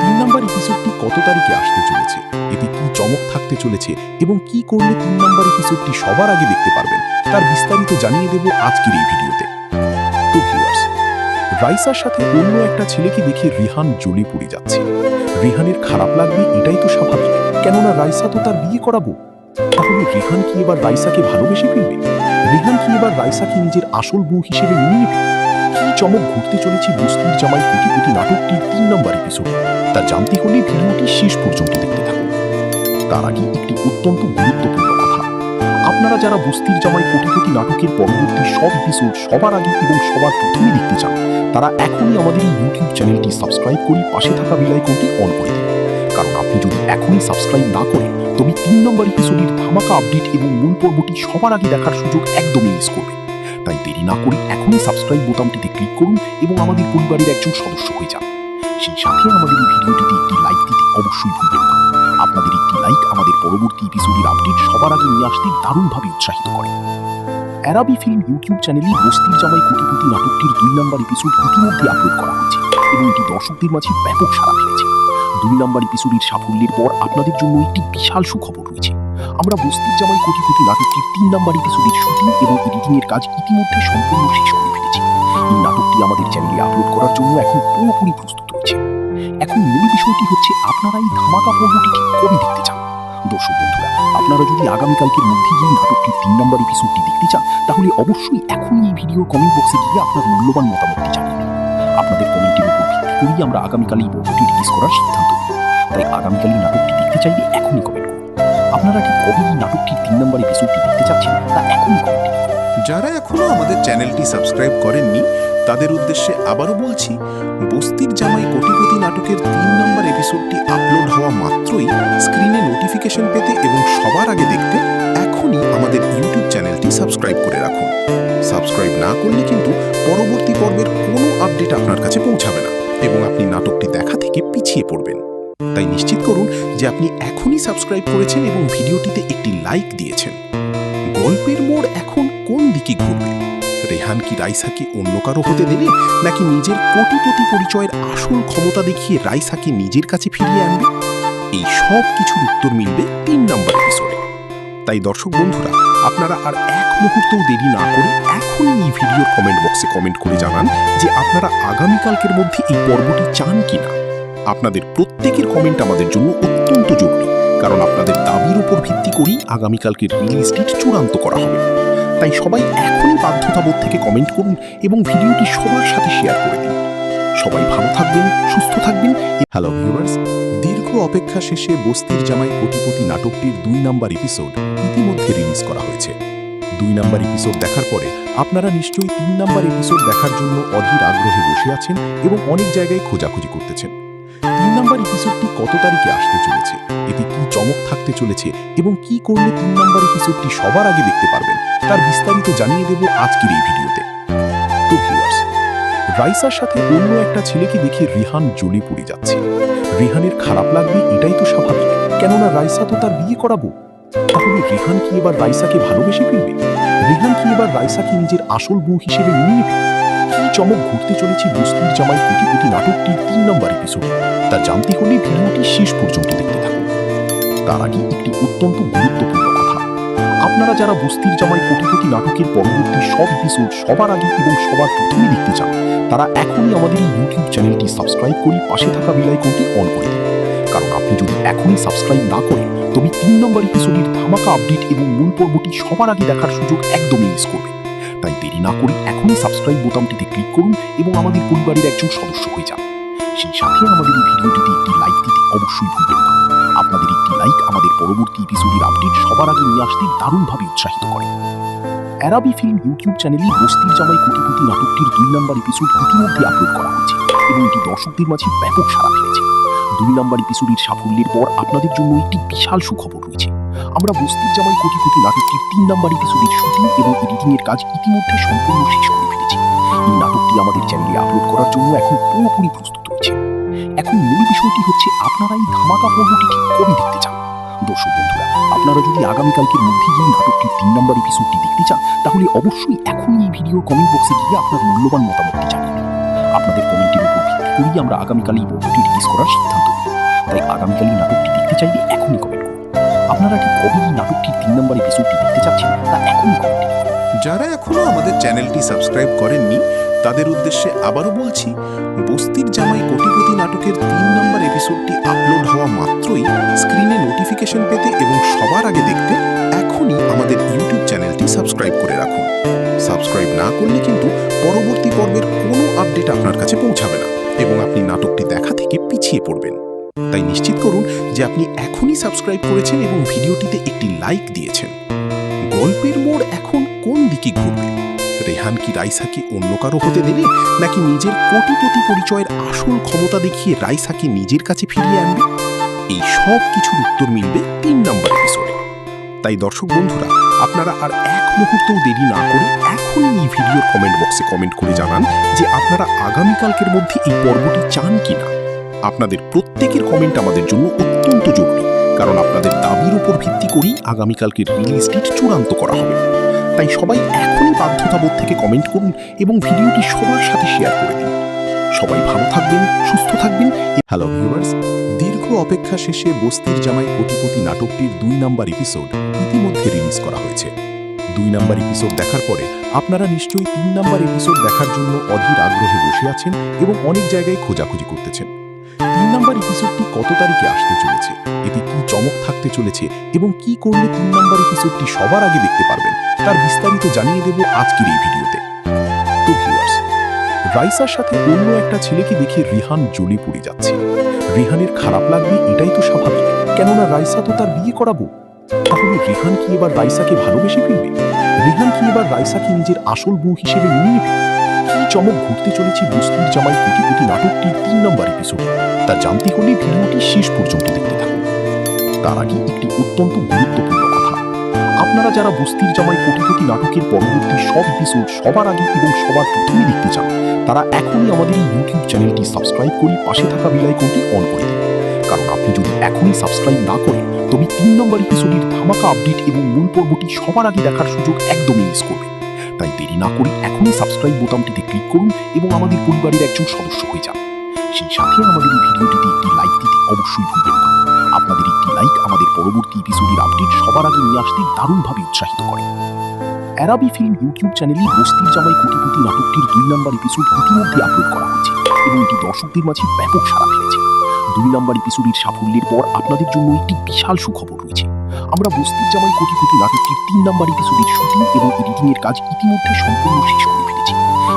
3 নম্বর এপিসোডটি কত তারিখে আসতে চলেছে, এতে কি চমক থাকতে চলেছে এবং কি করলে 3 নম্বর এপিসোডটি সবার আগে দেখতে পারবেন তার বিস্তারিত জানিয়ে দেব আজকের এই ভিডিওতে। তো ভিউয়ার্স, রাইসার সাথে অন্য একটা ছেলেকে দেখে রিহান জ্বলে পড়ে যাচ্ছে। রিহানের খারাপ লাগবে এটাই তো স্বাভাবিক, কেননা রাইসা তো তার বিয়ে করাবো। তাহলে রিহান কি এবার রাইসাকে ভালোবেসে ফেলবে? রিহান কি এবার রাইসাকে নিজের আসল বউ হিসেবে মেনে নেবে? কি চমক ঘটতে চলেছে বস্তির জামাই কোটিপতি নাটকটির 3 নম্বর এপিসোড, তা জানতে হলে ভিডিওটি শেষ পর্যন্ত দেখতে থাকুন। তার আগে একটি অত্যন্ত গুরুত্বপূর্ণ কথা, আপনারা যারা বস্তির জামাই কোটিপতি নাটকের পরবর্তী সব এপিসোড সবার আগে এবং সবার প্রথমে দেখতে চান, তারা এখনই আমাদের এই ইউটিউব চ্যানেলটি সাবস্ক্রাইব করে পাশে থাকা বেল আইকনটি অন করে দিন। কারণ আপনি যদি এখনই সাবস্ক্রাইব না করেন তবে 3 নম্বর এপিসোডের ধামাকা আপডেট এবং মূল পর্বটি সবার আগে দেখার সুযোগ একদমই মিস করবেন। তাই দেরি না করে এখনই সাবস্ক্রাইব বোতামটিতে ক্লিক করুন এবং আমাদের পরিবারের একজন সদস্য হয়ে যান। সেই সাথে আমাদের এই ভিডিওটিতে একটি লাইক দিতে অবশ্যই ভুলবেন না। আপনাদের একটি লাইক আমাদের পরবর্তী এপিসোডের আপডেট সবার আগে নিয়ে আসতে দারুণভাবে উৎসাহিত করে। অ্যারাবি ফিল্ম ইউটিউব চ্যানেলে বস্তির জামাই কোটিপতি নাটকটির 2 নম্বর এপিসোড ইতিমধ্যে আপলোড করা হয়েছে এবং এটি দর্শকদের মাঝে ব্যাপক সাড়া ফেলেছে। 2 নম্বর এপিসোডের সাফল্যের পর আপনাদের জন্য একটি বিশাল সুখবর রয়েছে। আমরা বস্তির জামাই কোটিপতি নাটকটির 3 নম্বর এপিসোডের শুটিং এবং এডিটিং এর কাজ ইতিমধ্যে সম্পূর্ণ শেষ করে ফেলেছি। এই নাটকটি আমাদের চ্যানেলে আপলোড করার জন্য এখন পুরোপুরি প্রস্তুত রয়েছে। এখন মূল বিষয়টি হচ্ছে আপনারা এই ধামাকা পর্বটি ঠিক কবে দেখতে চান। দর্শক বন্ধুরা, আপনারা যদি আগামীকালকের মধ্যেই এই নাটকটির 3 নম্বর এপিসোডটি দেখতে চান, তাহলে অবশ্যই এখনই এই ভিডিওর কমেন্ট বক্সে গিয়ে আপনার মূল্যবান মতামতটি জানিয়ে দিন। আপনাদের কমেন্টের উপর ভিত্তি করেই আমরা আগামীকাল এই পর্বটি রিলিজ করার সিদ্ধান্ত নেব। তাই আগামীকাল এই নাটকটি দেখতে চাইলে এখনই কমেন্ট করুন। আপনারা ঠিক কবে এই নাটকটির 3 নম্বর এপিসোডটি দেখতে চাচ্ছেন তা এখনই কমেন্টে লিখুন। যারা এখনো আমাদের চ্যানেলটি সাবস্ক্রাইব করেননি তাদের উদ্দেশ্যে আবারও বলছি, বস্তির জামাই কোটিপতি নাটকের 3 নম্বর এপিসোডটি আপলোড হওয়া মাত্রই স্ক্রিনে নোটিফিকেশন পেতে এবং সবার আগে দেখতে এখনই আমাদের ইউটিউব চ্যানেলটি সাবস্ক্রাইব করে রাখুন। সাবস্ক্রাইব না করলে কিন্তু পরবর্তী পর্বের কোনো আপডেট আপনার কাছে পৌঁছাবে না এবং আপনি নাটকটি দেখা থেকে পিছিয়ে পড়বেন। তাই নিশ্চিত করুন যে আপনি এখনই সাবস্ক্রাইব করেছেন এবং ভিডিওটিতে একটি লাইক দিয়েছেন। গল্পের মোড় এখন কোন দিকে ঘুরবে? রেহান কি রাইসাকে অন্য কারো হতে দেবে, নাকি নিজের কোটিপতি পরিচয়ের আসল ক্ষমতা দেখিয়ে রাইসাকে নিজের কাছে ফিরিয়ে আনবে? এই সব কিছুর উত্তর মিলবে 3 নম্বর এপিসোডে। তাই দর্শক বন্ধুরা, আপনারা আর এক মুহূর্তও দেরি না করে এখনই এই ভিডিওর কমেন্ট বক্সে কমেন্ট করে জানান যে আপনারা আগামীকালকের মধ্যে এই পর্বটি চান কিনা। আপনাদের প্রত্যেকের কমেন্ট আমাদের জন্য অত্যন্ত জরুরি, কারণ আপনাদের দাবির উপর ভিত্তি করেই আগামীকালকের রিলিজ ডেট চূড়ান্ত করা হবে। তাই সবাই এখনই বাধ্যতাবোধ থেকে কমেন্ট করুন এবং ভিডিওটি সবার সাথে শেয়ার করে দিন। সবাই ভালো থাকবেন, সুস্থ থাকবেন। হ্যালো ভিউয়ার্স, দীর্ঘ অপেক্ষা শেষে বস্তির জামাই কোটিপতি নাটকটির 2 নম্বর এপিসোড ইতিমধ্যে রিলিজ করা হয়েছে। 2 নম্বর এপিসোড দেখার পরে আপনারা নিশ্চয়ই 3 নম্বর এপিসোড দেখার জন্য অধীর আগ্রহে বসে আছেন এবং অনেক জায়গায় খোঁজাখুঁজি করতেছেন। 3 নম্বর এপিসোডটি কত তারিখে আসতে চলেছে, এতে কি চমক থাকতে চলেছে এবং কি করলে 3 নম্বর এপিসোডটি সবার আগে দেখতে পারবেন তার বিস্তারিত জানিয়ে দেব আজকের এই ভিডিওতে। তো ভিউয়ার্স, রাইসার সাথে অন্য একটা ছেলেকে দেখে রিহান জ্বলে পড়ে যাচ্ছে। রিহানের খারাপ লাগবে এটাই তো স্বাভাবিক, কেননা রাইসা তো তার বিয়ে করাবো। তাহলে রিহান কি এবার রাইসাকে ভালোবেসে ফেলবে? রিহান কি এবার রাইসাকে নিজের আসল বউ হিসেবে মেনে নেবে? কি চমক ঘটতে চলেছে বস্তির জামাই কোটিপতি নাটকটির 3 নম্বর এপিসোড, তা জানতে হলে ভিডিওটি শেষ পর্যন্ত দেখতে থাকুন। তার আগে একটি অত্যন্ত গুরুত্বপূর্ণ কথা, আপনারা যারা বস্তির জামাই কোটিপতি নাটকের পরবর্তী সব এপিসোড সবার আগে এবং সবার প্রথমে দেখতে চান, তারা এখনই আমাদের এই ইউটিউব চ্যানেলটি সাবস্ক্রাইব করে পাশে থাকা বেল আইকনটি অন করে দিন। কারণ আপনি যদি এখনই সাবস্ক্রাইব না করেন তবে 3 নম্বর এপিসোডের ধামাকা আপডেট এবং মূল পর্বটি সবার আগে দেখার সুযোগ একদমই মিস করবেন। তাই দেরি না করে এখনই সাবস্ক্রাইব বোতামটিতে ক্লিক করুন এবং আমাদের পরিবারের একজন সদস্য হয়ে যান। সেই সাথে আমাদের এই ভিডিওটিতে একটি লাইক দিতে অবশ্যই ভুলবেন না। আপনাদের একটি লাইক আমাদের পরবর্তী এপিসোডের আপডেট সবার আগে নিয়ে আসতে দারুণভাবে উৎসাহিত করে। অ্যারাবি ফিল্ম ইউটিউব চ্যানেলে বস্তির জামাই কোটিপতি নাটকটির 2 নম্বর এপিসোড ইতিমধ্যে আপলোড করা হয়েছে এবং এটি দর্শকদের মাঝে ব্যাপক সাড়া ফেলেছে। 2 নম্বর এপিসোডের সাফল্যের পর আপনাদের জন্য একটি বিশাল সুখবর রয়েছে। আমরা বস্তির জামাই কোটিপতি নাটকটির 3 নম্বর এপিসোডের শুটিং এবং এডিটিং এর কাজ ইতিমধ্যে সম্পূর্ণ শেষ করে ফেলেছি। এই নাটকটি আমাদের চ্যানেলে আপলোড করার জন্য এখন পুরোপুরি প্রস্তুত রয়েছে। এখন মূল বিষয়টি হচ্ছে আপনারা এই ধামাকা পর্বটি ঠিক কবে দেখতে চান। দর্শক বন্ধুরা, আপনারা যদি আগামীকালকের মধ্যেই এই নাটকটির 3 নম্বর এপিসোডটি দেখতে চান, তাহলে অবশ্যই এখনই এই ভিডিওর কমেন্ট বক্সে গিয়ে আপনার মূল্যবান মতামতটি জানিয়ে দিন। আপনাদের কমেন্টের উপর ভিত্তি করেই আমরা আগামীকাল এই পর্বটি রিলিজ করার সিদ্ধান্ত নেব। তাই আগামীকাল এই নাটকটি দেখতে চাইলে এখনই কমেন্ট করুন। আপনারা ঠিক কবে এই নাটকটির 3 নম্বর এপিসোডটি দেখতে চাচ্ছেন তা এখনই কমেন্টে লিখুন। যারা এখনো আমাদের চ্যানেলটি সাবস্ক্রাইব করেননি তাদের উদ্দেশ্যে আবারও বলছি, বস্তির জামাই কোটিপতি নাটকের 3 নম্বর এপিসোডটি আপলোড হওয়া মাত্রই স্ক্রিনে নোটিফিকেশন পেতে এবং সবার আগে দেখতে এখনই আমাদের ইউটিউব চ্যানেলটি সাবস্ক্রাইব করে রাখুন। সাবস্ক্রাইব না করলে কিন্তু পরবর্তী পর্বের কোনো আপডেট আপনার কাছে পৌঁছাবে না এবং আপনি নাটকটি দেখা থেকে পিছিয়ে পড়বেন। তাই নিশ্চিত করুন যে আপনি এখনই সাবস্ক্রাইব করেছেন এবং ভিডিওটিতে একটি লাইক দিয়েছেন। গল্পের মোড় এখন কোন দিকে ঘুরবে? রেহান কি রাইসাকে অন্য কারো হতে দেবে, নাকি নিজের কোটিপতি পরিচয়ের আসল ক্ষমতা দেখিয়ে রাইসাকে নিজের কাছে ফিরিয়ে আনবে? এই সব কিছুর উত্তর মিলবে 3 নম্বর এপিসোডে। তাই দর্শক বন্ধুরা, আপনারা আর এক মুহূর্তও দেরি না করে এখনই এই ভিডিওর কমেন্ট বক্সে কমেন্ট করে জানান যে আপনারা আগামীকালকের মধ্যে এই পর্বটি চান কিনা। আপনাদের প্রত্যেকের কমেন্ট আমাদের জন্য অত্যন্ত জরুরি, কারণ আপনাদের দাবির উপর ভিত্তি করেই আগামীকালকের রিলিজ ডেট চূড়ান্ত করা হবে। তাই সবাই এখনই বাধ্যতাবোধ থেকে কমেন্ট করুন এবং ভিডিওটি সবার সাথে শেয়ার করে দিন। সবাই ভালো থাকবেন, সুস্থ থাকবেন। হ্যালো ভিউয়ার্স, দীর্ঘ অপেক্ষা শেষে বস্তির জামাই কোটিপতি নাটকটির 2 নম্বর এপিসোড ইতিমধ্যে রিলিজ করা হয়েছে। 2 নম্বর এপিসোড দেখার পরে আপনারা নিশ্চয়ই 3 নম্বর এপিসোড দেখার জন্য অধীর আগ্রহে বসে আছেন এবং অনেক জায়গায় খোঁজাখুঁজি করতেছেন। 3 নম্বর এপিসোডটি কত তারিখে আসতে চলেছে, এতে কি চমক থাকতে চলেছে এবং কি করলে 3 নম্বর এপিসোডটি সবার আগে দেখতে পারবেন তার বিস্তারিত জানিয়ে দেব আজকের এই ভিডিওতে। তো ভিউয়ার্স, রাইসার সাথে অন্য একটা ছেলেকে দেখে রিহান জ্বলে পড়ে যাচ্ছে। রিহানের খারাপ লাগবে এটাই তো স্বাভাবিক, কেননা রাইসা তো তার বিয়ে করাবো। তাহলে রিহান কি এবার রাইসাকে ভালোবেসে ফেলবে? রিহান কি এবার রাইসাকে নিজের আসল বউ হিসেবে মেনে নেবে? কি চমক ঘুরতে চলেছে বস্তির জামাই কোটিপতি নাটকটির 3 নম্বর এপিসোডে তা জানতে হলে ভিডিওটি শেষ পর্যন্ত দেখতে থাকুন। তার আগে একটি অত্যন্ত গুরুত্বপূর্ণ কথা, আপনারা যারা বস্তির জামাই কোটিপতি নাটকের পরবর্তী সব এপিসোড সবার আগে এবং সবার প্রথমে দেখতে চান তারা এখনই আমাদের এই ইউটিউব চ্যানেলটি সাবস্ক্রাইব করে পাশে থাকা বেল আইকনটি অন করে দিন। কারণ আপনি যদি এখনই সাবস্ক্রাইব না করেন তবে 3 নম্বর এপিসোডের ধামাকা আপডেট এবং মূল পর্বটি সবার আগে দেখার সুযোগ একদমই মিস করবেন। তাই দেরি না করে এখনই সাবস্ক্রাইব বোতামটিতে ক্লিক করুন এবং আমাদের পরিবারের একজন সদস্য হয়ে যান। সেই সাথে আমাদের এই ভিডিওটিতে একটি লাইক দিতে অবশ্যই ভুলবেন না। আপনাদের একটি লাইক আমাদের পরবর্তী এপিসোডের আপডেট সবার আগে নিয়ে আসতে দারুণভাবে উৎসাহিত করে। অ্যারাবি ফিল্ম ইউটিউব চ্যানেলে বস্তির জামাই কোটিপতি নাটকটির 2 নম্বর এপিসোড ইতিমধ্যে আপলোড করা হয়েছে এবং এটি দর্শকদের মাঝে ব্যাপক সাড়া ফেলেছে। 2 নম্বর এপিসোডের সাফল্যের পর আপনাদের জন্য একটি বিশাল সুখবর রয়েছে। আমরা বস্তির জামাই কোটিপতি নাটকটির 3 নম্বর এপিসোডের শুটিং এবং এডিটিং এর কাজ ইতিমধ্যে সম্পূর্ণ শেষ করে ফেলেছি।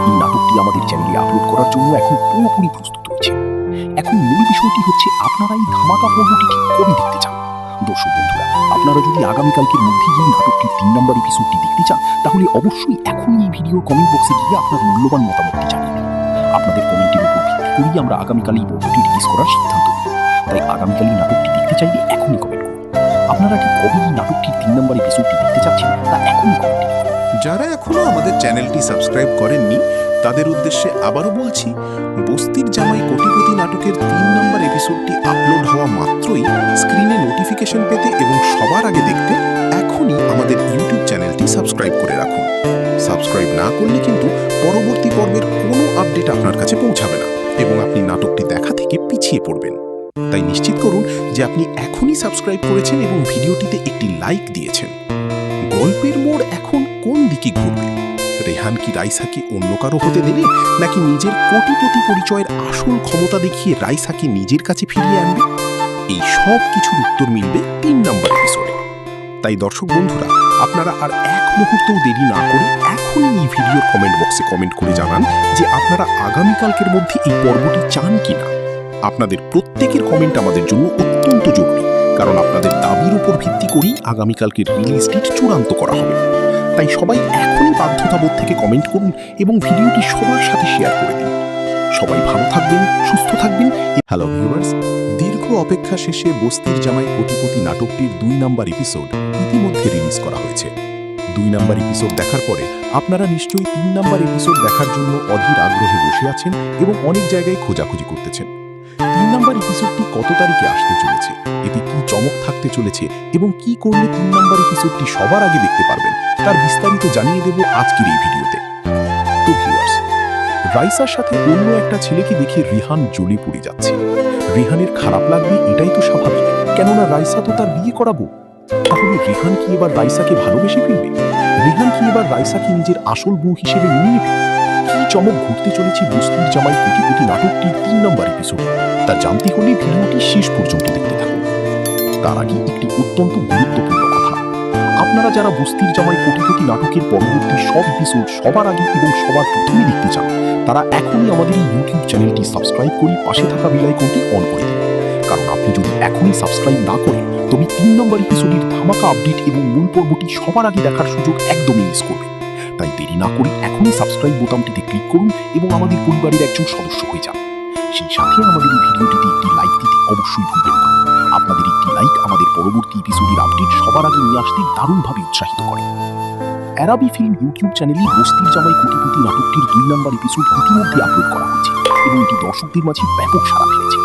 এই নাটকটি আমাদের চ্যানেলে আপলোড করার জন্য এখন পুরোপুরি প্রস্তুত রয়েছে। এখন মূল বিষয়টি হচ্ছে আপনারা এই ধামাকা পর্বটি ঠিক কবে দেখতে চান। দর্শক বন্ধুরা, আপনারা যদি আগামীকালকের মধ্যেই এই নাটকটির 3 নম্বর এপিসোডটি দেখতে চান তাহলে অবশ্যই এখনই এই ভিডিওর কমেন্ট বক্সে গিয়ে আপনার মূল্যবান মতামতটি জানিয়ে দিন। আপনাদের কমেন্টের উপর ভিত্তি করেই আমরা আগামীকাল এই পর্বটি রিলিজ করার সিদ্ধান্ত নিই। তাই আগামীকাল এই নাটকটি দেখতে চাইলে এখনই কমেন্ট করুন। আপনারা ঠিক কবে এই নাটকটির 3 নম্বর এপিসোডটি দেখতে চাচ্ছেন তা এখনই কমেন্ট করুন। যারা এখনো আমাদের চ্যানেলটি সাবস্ক্রাইব করেননি তাদের উদ্দেশ্যে আবারও বলছি, বস্তির জামাই কোটিপতি নাটকের 3 নম্বর এপিসোডটি আপলোড হওয়া মাত্রই স্ক্রিনে নোটিফিকেশন পেতে এবং সবার আগে দেখতে এখনই আমাদের ইউটিউব চ্যানেলটি সাবস্ক্রাইব করে রাখুন। সাবস্ক্রাইব না করলে কিন্তু পরবর্তী পর্বের কোনো আপডেট আপনার কাছে পৌঁছাবে না এবং আপনি নাটকটি দেখা থেকে পিছিয়ে পড়বেন। তাই নিশ্চিত করুন যে আপনি এখনই সাবস্ক্রাইব করেছেন এবং ভিডিওটিতে একটি লাইক দিয়েছেন। গল্পের মোড় এখন কোন দিকে ঘুরবে? রেহান কি রাইসাকে অন্য কারো হতে দেবে, নাকি নিজের কোটিপতি পরিচয়ের আসল ক্ষমতা দেখিয়ে রাইসাকে নিজের কাছে ফিরিয়ে আনবে? এই সব কিছুর উত্তর মিলবে 3 নম্বর এপিসোডে। তাই দর্শক বন্ধুরা, আপনারা আর এক মুহূর্তও দেরি না করে এখনই এই ভিডিওর কমেন্ট বক্সে কমেন্ট করে জানান যে আপনারা আগামীকালকের মধ্যে এই পর্বটি চান কিনা। আপনাদের প্রত্যেকের কমেন্ট আমাদের জন্য অত্যন্ত জরুরি, কারণ আপনাদের দাবির উপর ভিত্তি করেই আগামীকালকের রিলিজ ডেট চূড়ান্ত করা হবে। তাই সবাই এখনই বাধ্যতাবোধ থেকে কমেন্ট করুন এবং ভিডিওটি সবার সাথে শেয়ার করে দিন। সবাই ভালো থাকবেন, সুস্থ থাকবেন। হ্যালো ভিউয়ার্স, দীর্ঘ অপেক্ষা শেষে বস্তির জামাই কোটিপতি নাটকটির 2 নম্বর এপিসোড ইতিমধ্যে রিলিজ করা হয়েছে। 2 নম্বর এপিসোড দেখার পরে আপনারা নিশ্চয়ই 3 নম্বর এপিসোড দেখার জন্য অধীর আগ্রহে বসে আছেন এবং অনেক জায়গায় খোঁজাখুঁজি করতেছেন। 3 নম্বর এপিসোডটি কত তারিখে আসতে চলেছে, এতে কি চমক থাকতে চলেছে এবং কি করলে 3 নম্বর এপিসোডটি সবার আগে দেখতে পারবেন তার বিস্তারিত জানিয়ে দেব আজকের এই ভিডিওতে। তো ভিউয়ার্স, রাইসার সাথে অন্য একটা ছেলেকে দেখে রিহান জ্বলে পড়ে যাচ্ছে। রিহানের খারাপ লাগবে এটাই তো স্বাভাবিক, কেননা রাইসা তো তার বিয়ে করাবো। তাহলে রেহান কি এবার রাইসাকে ভালোবেসে ফেলবে? রেহান কি এবার রাইসাকে নিজের আসল বউ হিসেবে মেনে নেবে? কি চমক ঘটতে চলেছে বস্তির জামাই কোটিপতি নাটকটির ৩ নম্বর এপিসোড, তা জানতে হলে ভিডিওটি শেষ পর্যন্ত দেখতে থাকুন। তার আগে একটি অত্যন্ত গুরুত্বপূর্ণ কথা, আপনারা যারা বস্তির জামাই কোটিপতি নাটকের পরবর্তী সব এপিসোড সবার আগে এবং সবার প্রথমে দেখতে চান, তারা এখনই আমাদের এই ইউটিউব চ্যানেলটি সাবস্ক্রাইব করে পাশে থাকা বেল আইকনটি অন করে দিন। কারণ আপনি যদি এখনই সাবস্ক্রাইব না করেন তবে ৩ নম্বর এপিসোডের ধামাকা আপডেট এবং মূল পর্বটি সবার আগে দেখার সুযোগ একদমই মিস করবেন। তাই দেরি না করে এখনই সাবস্ক্রাইব বোতামটিতে ক্লিক করুন এবং আমাদের পরিবারের একজন সদস্য হয়ে যান। সেই সাথে আমাদের এই ভিডিওটিতে একটি লাইক দিতে অবশ্যই ভুলবেন না। আপনাদের একটি লাইক আমাদের পরবর্তী এপিসোডের আপডেট সবার আগে নিয়ে আসতে দারুণভাবে উৎসাহিত করে। অ্যারাবি ফিল্ম ইউটিউব চ্যানেলে বস্তির জামাই কোটিপতি নাটকটির ২ নম্বর এপিসোড ইতিমধ্যে আপলোড করা হয়েছে এবং এটি দর্শকদের মাঝে ব্যাপক সাড়া ফেলেছে।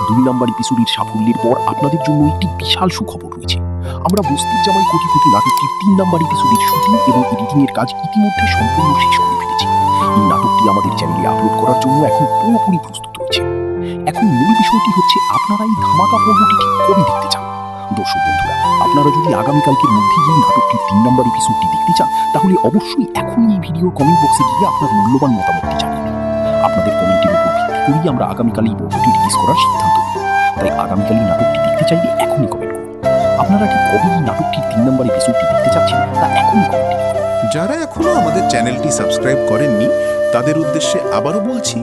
২ নম্বর এপিসোডের সাফল্যের পর আপনাদের জন্য একটি বিশাল সুখবর রয়েছে। আমরা বস্তির জামাই কোটিপতি নাটকটির ৩ নম্বর এপিসোডের শুটিং এবং এডিটিং এর কাজ ইতিমধ্যে সম্পূর্ণ শেষ করে ফেলেছি। এই নাটকটি আমাদের চ্যানেলে আপলোড করার জন্য এখন পুরোপুরি প্রস্তুত রয়েছে। এখন মূল বিষয়টি হচ্ছে আপনারা এই ধামাকা পর্বটি ঠিক কবে দেখতে চান। দর্শক বন্ধুরা, আপনারা যদি আগামীকালকের মধ্যেই এই নাটকটির ৩ নম্বর এপিসোডটি দেখতে চান তাহলে অবশ্যই এখনই এই ভিডিওর কমেন্ট বক্সে গিয়ে আপনার মূল্যবান মতামতটি জানিয়ে দিন। আপনাদের কমেন্টের উপর ভিত্তি করেই আমরা আগামীকাল এই পর্বটি রিলিজ করার সিদ্ধান্ত নেব। তাই আগামীকাল এই নাটকটি দেখতে চাইলে এখনই কমেন্ট করুন। আপনারা ঠিক কবে এই নাটকটির ৩ নম্বর এপিসোডটি দেখতে চাচ্ছেন তা এখনই কমেন্টে লিখুন। যারা এখনো আমাদের চ্যানেলটি সাবস্ক্রাইব করেননি তাদের উদ্দেশ্যে আবারও বলছি,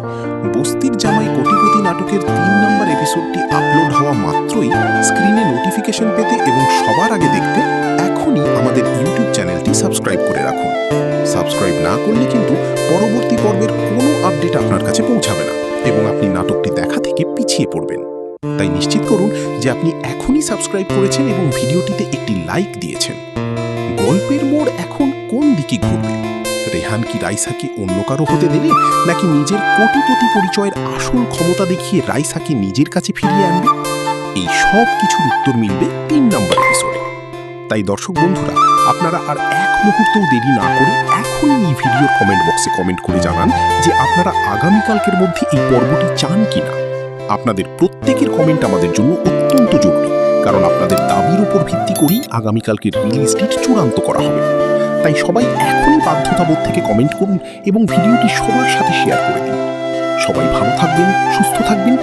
বস্তির জামাই কোটিপতি নাটকের ৩ নম্বর এপিসোডটি আপলোড হওয়া মাত্রই স্ক্রিনে নোটিফিকেশন পেতে এবং সবার আগে দেখতে এখনই আমাদের ইউটিউব চ্যানেলটি সাবস্ক্রাইব করে রাখুন। সাবস্ক্রাইব না করলে কিন্তু পরবর্তী পর্বের কোনো আপডেট আপনার কাছে পৌঁছাবে না এবং আপনি নাটকটি দেখা থেকে পিছিয়ে পড়বেন। তাই নিশ্চিত করুন যে আপনি এখনই সাবস্ক্রাইব করেছেন এবং ভিডিওটিতে একটি লাইক দিয়েছেন। গল্পের মোড় এখন কোন দিকে ঘুরবে? রেহান কি রাইসাকে অন্য কারো হতে দেবে, নাকি নিজের কোটিপতি পরিচয়ের আসল ক্ষমতা দেখিয়ে রাইসাকে নিজের কাছে ফিরিয়ে আনবে? এই সব কিছুর উত্তর মিলবে ৩ নম্বর এপিসোডে। তাই দর্শক বন্ধুরা, আপনারা আর এক মুহূর্তও দেরি না করে এখনই এই ভিডিওর কমেন্ট বক্সে কমেন্ট করে জানান যে আপনারা আগামীকালকের মধ্যে এই পর্বটি চান কিনা। আপনাদের প্রত্যেকের কমেন্ট আমাদের জন্য অত্যন্ত জরুরি, কারণ আপনাদের দাবির উপর ভিত্তি করেই আগামীকালকের রিলিজ ডেট চূড়ান্ত করা হবে। তাই সবাই এখনই বাধ্যতাবোধ থেকে কমেন্ট করুন এবং ভিডিওটি সবার সাথে শেয়ার করে দিন। সবাই ভালো থাকবেন, সুস্থ থাকবেন।